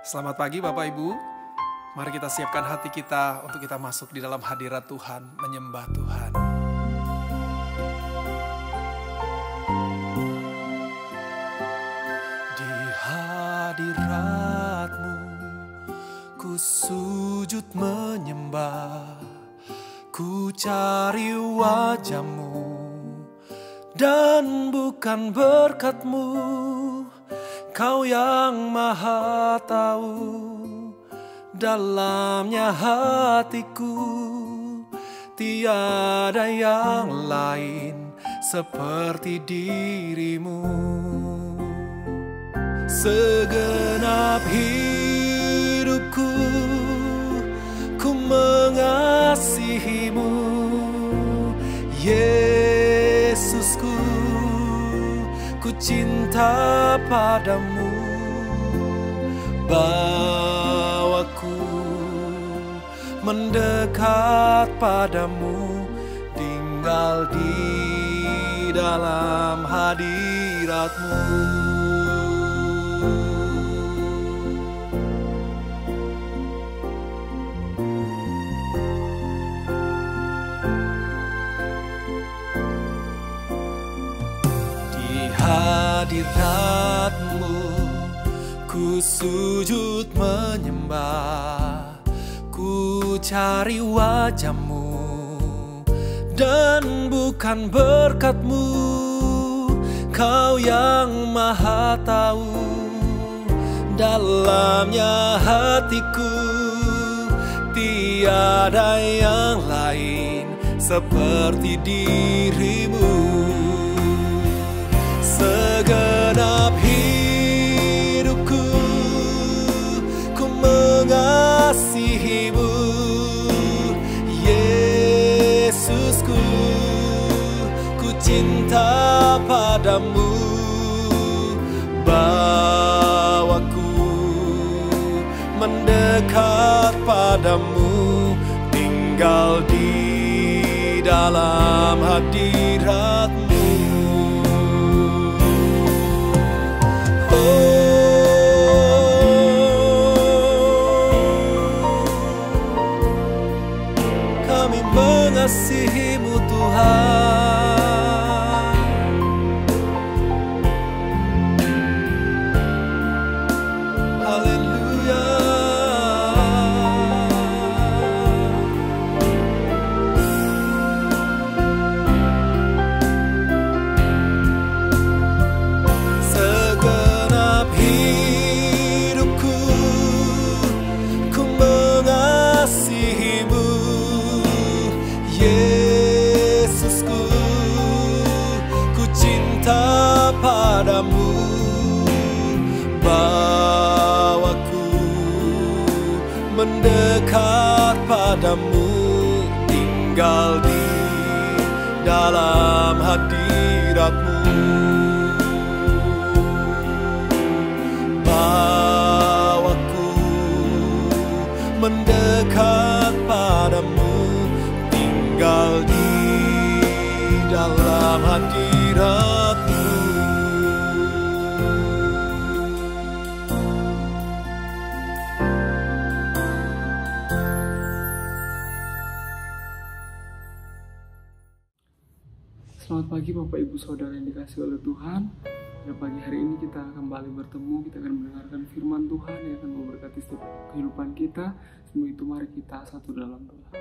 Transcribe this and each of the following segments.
Selamat pagi Bapak Ibu, mari kita siapkan hati kita untuk kita masuk di dalam hadirat Tuhan, menyembah Tuhan. Di hadirat-Mu, ku sujud menyembah, ku cari wajah-Mu, dan bukan berkat-Mu. Kau yang maha tahu dalamnya hatiku, tiada yang lain seperti dirimu. Segenap hidupku ku mengasihimu, Yesusku. Ku cinta padamu, bawaku mendekat padamu, tinggal di dalam hadirat-Mu. Hadirat-Mu, ku sujud menyembah, ku cari wajah-Mu, dan bukan berkat-Mu. Kau yang maha tahu dalamnya hatiku, tiada yang lain seperti dirimu. Segenap hidupku ku mengasihimu, Yesusku. Ku cinta padamu, bawaku mendekat padamu, tinggal di dalam hadirat-Mu. Kami mengasihi-Mu Tuhan. Haleluya. Segenap hidupku ku mengasihi-Mu, Yesusku. Ku cinta padamu, bawaku mendekat padamu, tinggal di dalam hadirat-Mu. Bawaku mendekat padamu, tinggal di dalam hadirat-Mu. Selamat pagi Bapak Ibu Saudara yang dikasihi oleh Tuhan. Pada pagi hari ini kita kembali bertemu, kita akan mendengarkan firman Tuhan yang akan memberkati setiap kehidupan kita. Sebelum itu mari kita satu dalam doa.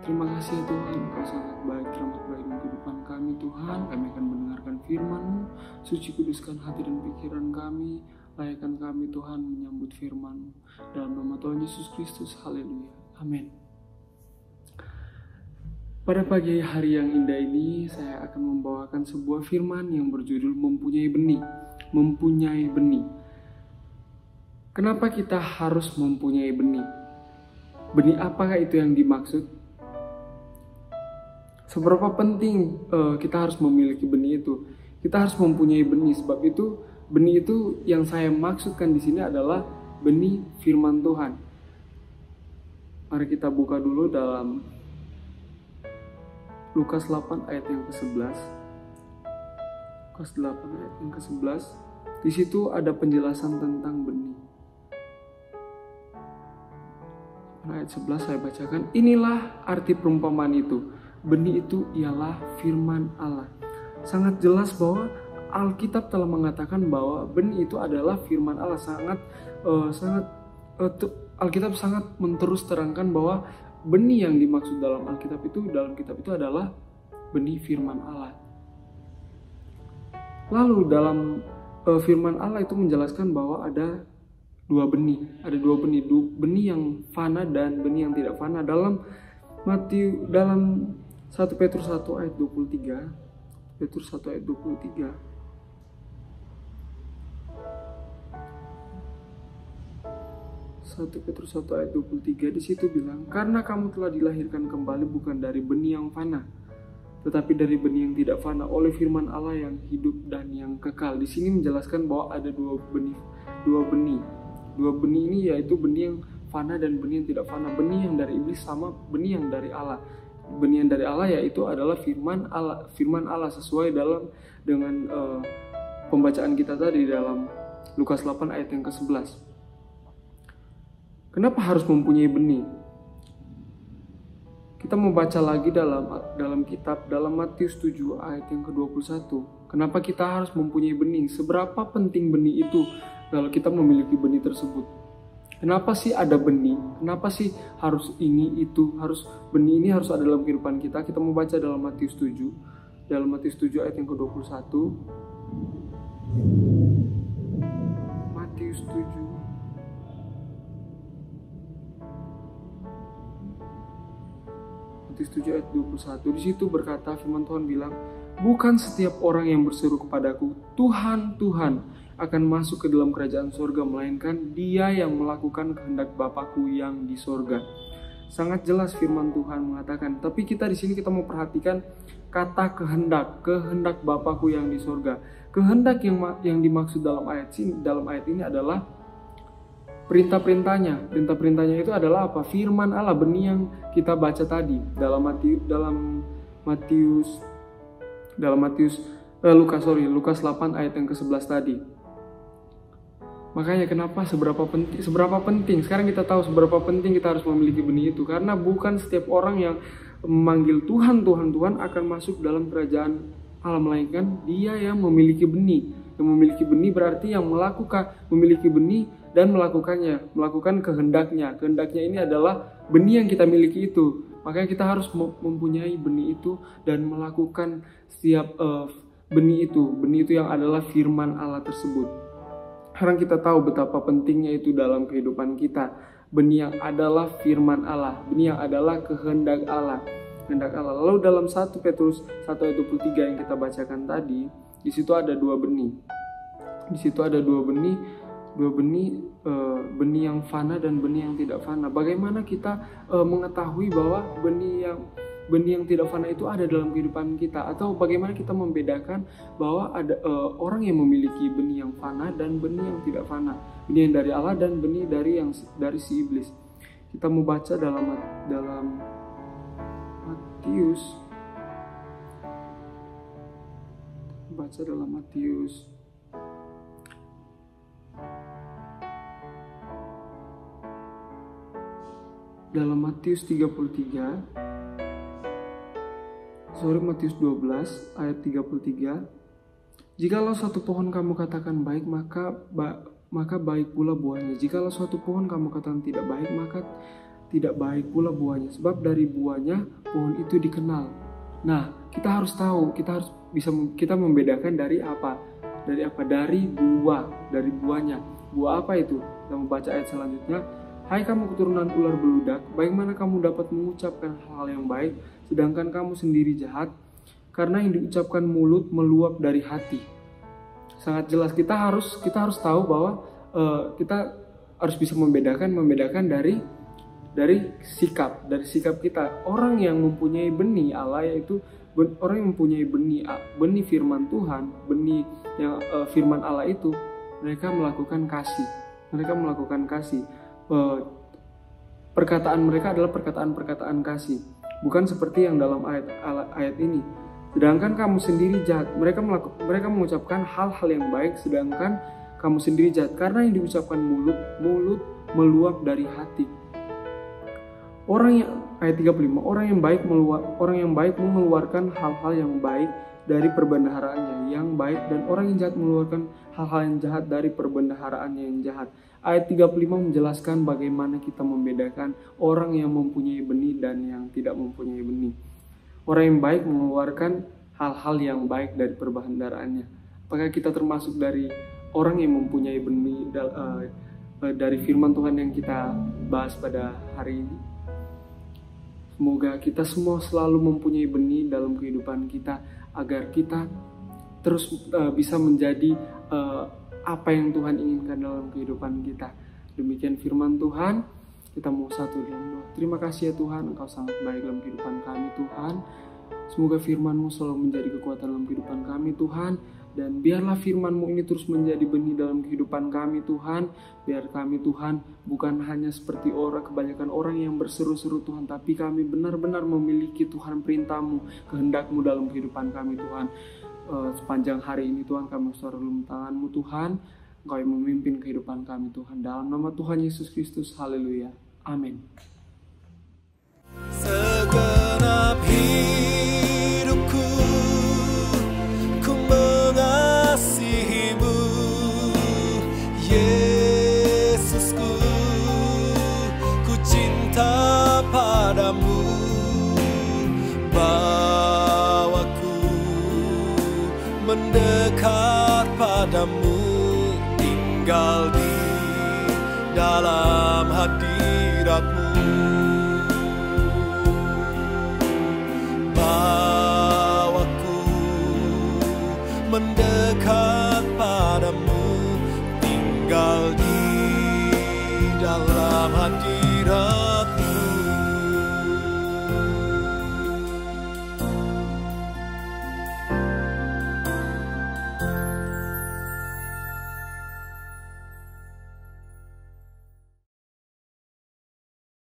Terima kasih ya Tuhan, Engkau sangat baik, teramat baik dalam kehidupan kami Tuhan. Kami akan mendengarkan firman-Mu, suci kuduskan hati dan pikiran kami, layakkan kami Tuhan menyambut firman-Mu. Dalam nama Tuhan Yesus Kristus, haleluya, amin. Pada pagi hari yang indah ini, saya akan membawakan sebuah firman yang berjudul Mempunyai Benih. Mempunyai Benih. Kenapa kita harus mempunyai benih? Benih apakah itu yang dimaksud? Seberapa penting kita harus memiliki benih itu? Kita harus mempunyai benih, sebab itu benih itu yang saya maksudkan di sini adalah benih firman Tuhan. Mari kita buka dulu dalam Lukas 8 ayat yang ke-11. Lukas 8 ayat yang ke-11. Di situ ada penjelasan tentang benih. Ayat 11 saya bacakan. Inilah arti perumpamaan itu. Benih itu ialah firman Allah. Sangat jelas bahwa Alkitab telah mengatakan bahwa benih itu adalah firman Allah. Alkitab sangat menterus terangkan bahwa benih yang dimaksud dalam kitab itu adalah benih firman Allah. Lalu dalam firman Allah itu menjelaskan bahwa ada dua benih, benih yang fana dan benih yang tidak fana. Dalam 1 Petrus 1 ayat 23, Petrus 1 ayat 23. 1 Petrus 1 ayat 23 di situ bilang, karena kamu telah dilahirkan kembali bukan dari benih yang fana, tetapi dari benih yang tidak fana oleh firman Allah yang hidup dan yang kekal. Di sini menjelaskan bahwa ada dua benih. Dua benih ini yaitu benih yang fana dan benih yang tidak fana. Benih yang dari iblis sama benih yang dari Allah. Benih yang dari Allah yaitu adalah firman Allah sesuai dengan pembacaan kita tadi dalam Lukas 8 ayat yang ke-11. Kenapa harus mempunyai benih? Kita membaca lagi dalam kitab dalam Matius 7 ayat yang ke-21. Kenapa kita harus mempunyai benih? Seberapa penting benih itu kalau kita memiliki benih tersebut? Kenapa sih ada benih? Kenapa sih harus benih ini harus ada dalam kehidupan kita? Kita membaca dalam Matius 7. Dalam Matius 7 ayat yang ke-21. Matius 7 ayat 21. Di situ berkata, firman Tuhan bilang, bukan setiap orang yang berseru kepadaku, Tuhan, Tuhan, akan masuk ke dalam kerajaan sorga, melainkan dia yang melakukan kehendak Bapakku yang di sorga. Sangat jelas firman Tuhan mengatakan. Tapi kita di sini kita mau perhatikan kata kehendak Bapakku yang di sorga. Kehendak yang dimaksud dalam ayat ini adalah perintah-perintahnya itu adalah apa? Firman Allah, benih yang kita baca tadi dalam Lukas 8 ayat yang ke-11 tadi. Makanya kenapa seberapa penting? Sekarang kita tahu seberapa penting kita harus memiliki benih itu, karena bukan setiap orang yang memanggil Tuhan akan masuk dalam kerajaan Allah, melainkan dia yang memiliki benih. Yang memiliki benih berarti yang memiliki benih dan melakukan kehendaknya. Kehendaknya ini adalah benih yang kita miliki itu. Makanya kita harus mempunyai benih itu dan melakukan setiap benih itu yang adalah firman Allah tersebut. Sekarang kita tahu betapa pentingnya itu dalam kehidupan kita. Benih yang adalah firman Allah, benih yang adalah kehendak Allah. Lalu dalam 1 Petrus 1 ayat 23 yang kita bacakan tadi, di situ ada dua benih. Benih yang fana dan benih yang tidak fana. Bagaimana kita mengetahui bahwa benih yang tidak fana itu ada dalam kehidupan kita, atau bagaimana kita membedakan bahwa ada orang yang memiliki benih yang fana dan benih yang tidak fana, benih yang dari Allah dan benih dari si iblis. Kita mau baca dalam Matius. Dalam Matius 12 ayat 33. Jikalau suatu pohon kamu katakan baik, maka baik pula buahnya. Jikalau suatu pohon kamu katakan tidak baik, maka tidak baik pula buahnya. Sebab dari buahnya pohon itu dikenal. Nah, kita harus tahu, kita membedakan dari apa? Dari buahnya. Buah apa itu? Kita membaca ayat selanjutnya. Hai kamu keturunan ular beludak, bagaimana kamu dapat mengucapkan hal yang baik, sedangkan kamu sendiri jahat? Karena yang diucapkan mulut meluap dari hati. Sangat jelas kita harus tahu bahwa kita harus bisa membedakan dari sikap kita. Orang yang mempunyai benih Allah, yaitu orang yang mempunyai benih firman Tuhan, benih yang firman Allah itu, mereka melakukan kasih. Perkataan mereka adalah perkataan kasih, bukan seperti yang dalam ayat ini. Sedangkan kamu sendiri jahat. Mereka mengucapkan hal-hal yang baik, sedangkan kamu sendiri jahat, karena yang diucapkan mulut meluap dari hati. Ayat 35, orang yang baik mengeluarkan hal-hal yang baik dari perbendaharaannya yang baik, dan orang yang jahat mengeluarkan hal-hal yang jahat dari perbendaharaannya yang jahat. Ayat 35 menjelaskan bagaimana kita membedakan orang yang mempunyai benih dan yang tidak mempunyai benih. Orang yang baik mengeluarkan hal-hal yang baik dari perbendaharaannya. Apakah kita termasuk dari orang yang mempunyai benih dari firman Tuhan yang kita bahas pada hari ini? Semoga kita semua selalu mempunyai benih dalam kehidupan kita, agar kita terus bisa menjadi apa yang Tuhan inginkan dalam kehidupan kita. Demikian firman Tuhan. Kita mau satu dalam doa. Terima kasih ya Tuhan, Engkau sangat baik dalam kehidupan kami Tuhan. Semoga firman-Mu selalu menjadi kekuatan dalam kehidupan kami Tuhan. Dan biarlah firman-Mu ini terus menjadi benih dalam kehidupan kami Tuhan. Biar kami Tuhan bukan hanya seperti kebanyakan orang yang berseru-seru Tuhan, tapi kami benar-benar memiliki Tuhan perintah-Mu, kehendak-Mu dalam kehidupan kami Tuhan. Sepanjang hari ini Tuhan, kami selalu tangan-Mu Tuhan. Engkau yang memimpin kehidupan kami Tuhan. Dalam nama Tuhan Yesus Kristus, haleluya. Amin. Segenap hidupku ku mengasihi-Mu, Yesusku, ku cinta padamu. Bawaku mendekat padamu, tinggal di dalam hati.